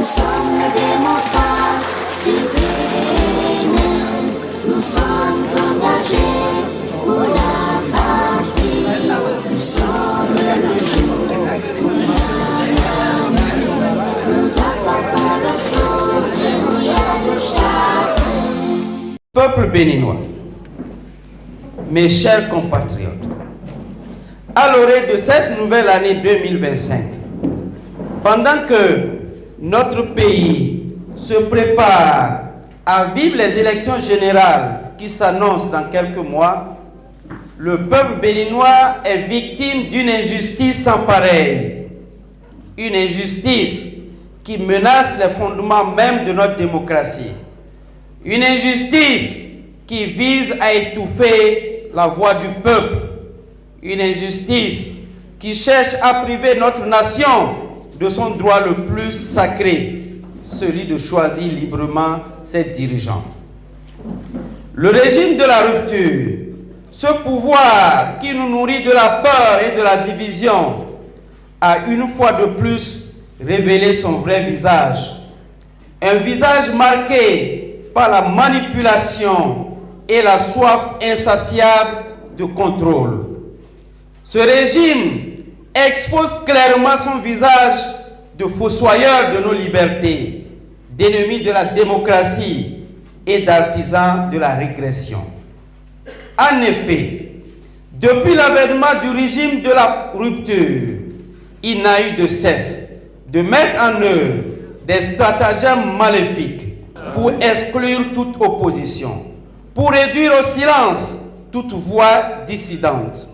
sommes les démocrates du Bénin. Nous sommes engagés pour la patrie. Nous sommes le jour où nous apportons le sang et où il y a le chagrin. Peuple béninois, mes chers compatriotes, à l'orée de cette nouvelle année 2025, pendant que notre pays se prépare à vivre les élections générales qui s'annoncent dans quelques mois, le peuple béninois est victime d'une injustice sans pareille. Une injustice qui menace les fondements même de notre démocratie. Une injustice qui vise à étouffer la voix du peuple. Une injustice qui cherche à priver notre nation de son droit le plus sacré, celui de choisir librement ses dirigeants. Le régime de la rupture, ce pouvoir qui nous nourrit de la peur et de la division, a une fois de plus révélé son vrai visage. Un visage marqué par la manipulation et la soif insatiable de contrôle. Ce régime expose clairement son visage de fossoyeur de nos libertés, d'ennemi de la démocratie et d'artisan de la régression. En effet, depuis l'avènement du régime de la rupture, il n'a eu de cesse de mettre en œuvre des stratagèmes maléfiques pour exclure toute opposition, pour réduire au silence toute voix dissidente,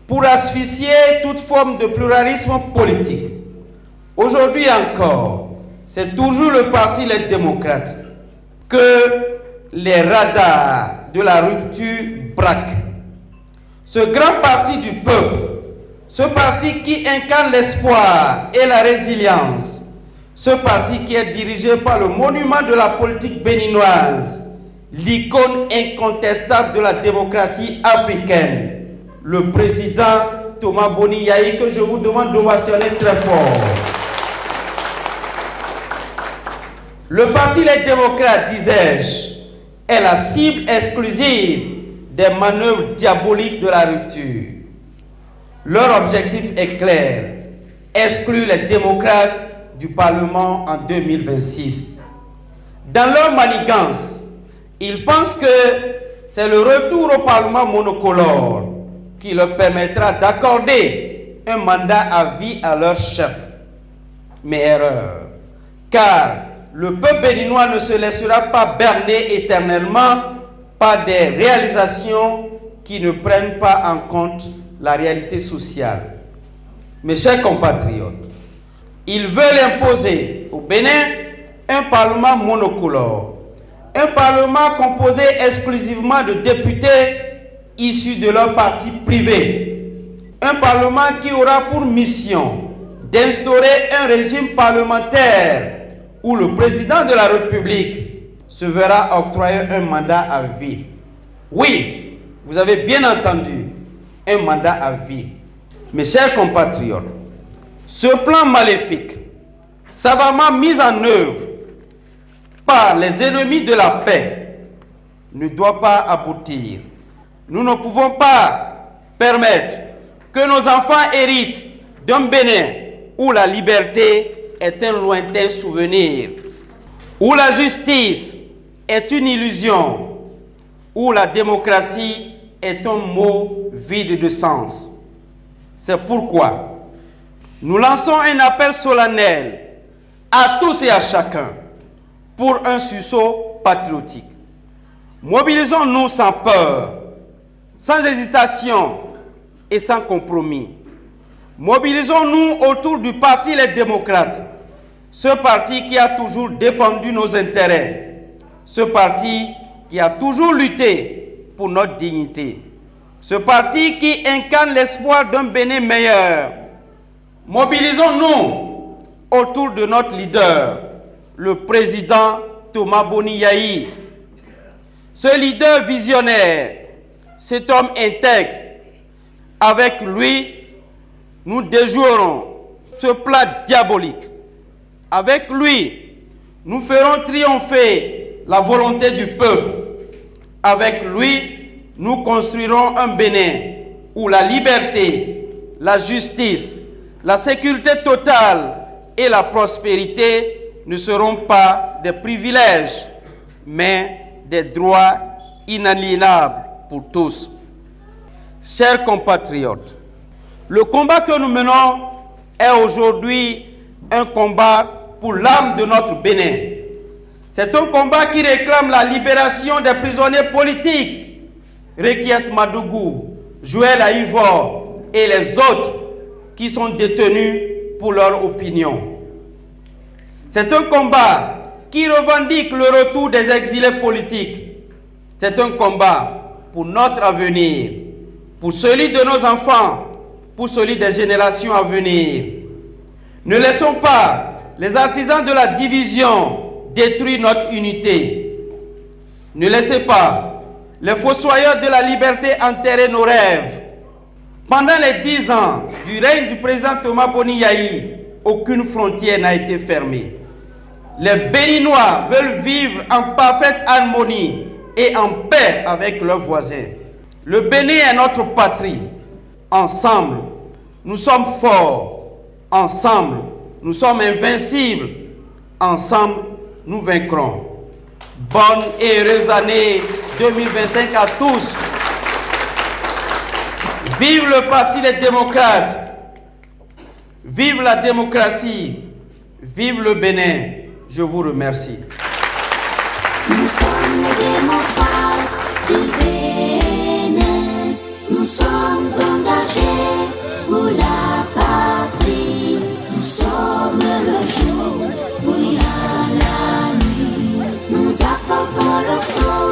pour asphyxier toute forme de pluralisme politique. Aujourd'hui encore, c'est toujours le parti Les Démocrates que les radars de la rupture braquent. Ce grand parti du peuple, ce parti qui incarne l'espoir et la résilience, ce parti qui est dirigé par le monument de la politique béninoise, l'icône incontestable de la démocratie africaine, le président Thomas Boni Yayi, que je vous demande d'ovationner très fort. Le parti Les Démocrates, disais-je, est la cible exclusive des manœuvres diaboliques de la rupture. Leur objectif est clair, exclure les démocrates du Parlement en 2026. Dans leur manigance, ils pensent que c'est le retour au Parlement monocolore qui leur permettra d'accorder un mandat à vie à leur chef. Mais erreur, car le peuple béninois ne se laissera pas berner éternellement par des réalisations qui ne prennent pas en compte la réalité sociale. Mes chers compatriotes, ils veulent imposer au Bénin un parlement monocolore, un parlement composé exclusivement de députés issus de leur parti privé, un parlement qui aura pour mission d'instaurer un régime parlementaire où le président de la République se verra octroyer un mandat à vie. Oui, vous avez bien entendu, un mandat à vie. Mes chers compatriotes, ce plan maléfique, savamment mis en œuvre par les ennemis de la paix, ne doit pas aboutir. Nous ne pouvons pas permettre que nos enfants héritent d'un Bénin où la liberté est un lointain souvenir, où la justice est une illusion, où la démocratie est un mot vide de sens. C'est pourquoi nous lançons un appel solennel à tous et à chacun pour un sursaut patriotique. Mobilisons-nous sans peur, sans hésitation et sans compromis. Mobilisons-nous autour du parti Les Démocrates, ce parti qui a toujours défendu nos intérêts, ce parti qui a toujours lutté pour notre dignité, ce parti qui incarne l'espoir d'un Bénin meilleur. Mobilisons-nous autour de notre leader, le président Thomas Boni Yayi. Ce leader visionnaire, cet homme intègre, avec lui, nous déjouerons ce plat diabolique. Avec lui, Nous ferons triompher la volonté du peuple. Avec lui, nous construirons un Bénin où la liberté, la justice, la sécurité totale et la prospérité ne seront pas des privilèges, mais des droits inaliénables pour tous. Chers compatriotes, le combat que nous menons est aujourd'hui un combat pour l'âme de notre Bénin. C'est un combat qui réclame la libération des prisonniers politiques, Requiette Madougou, Joël Aïvor et les autres qui sont détenus pour leur opinion. C'est un combat qui revendique le retour des exilés politiques. C'est un combat pour notre avenir, pour celui de nos enfants, pour celui des générations à venir. Ne laissons pas les artisans de la division détruire notre unité. Ne laissez pas les fossoyeurs de la liberté enterrer nos rêves. Pendant les 10 ans du règne du président Thomas Boni Yayi, aucune frontière n'a été fermée. Les Béninois veulent vivre en parfaite harmonie et en paix avec leurs voisins. Le Bénin est notre patrie. Ensemble, nous sommes forts. Ensemble, nous sommes invincibles. Ensemble, nous vaincrons. Bonne et heureuse année 2025 à tous. Vive le Parti des démocrates. Vive la démocratie. Vive le Bénin. Je vous remercie. Nous sommes les démocrates du Bénin. Nous sommes engagés pour la patrie. Nous sommes le jour où il y a la nuit. Nous apportons le son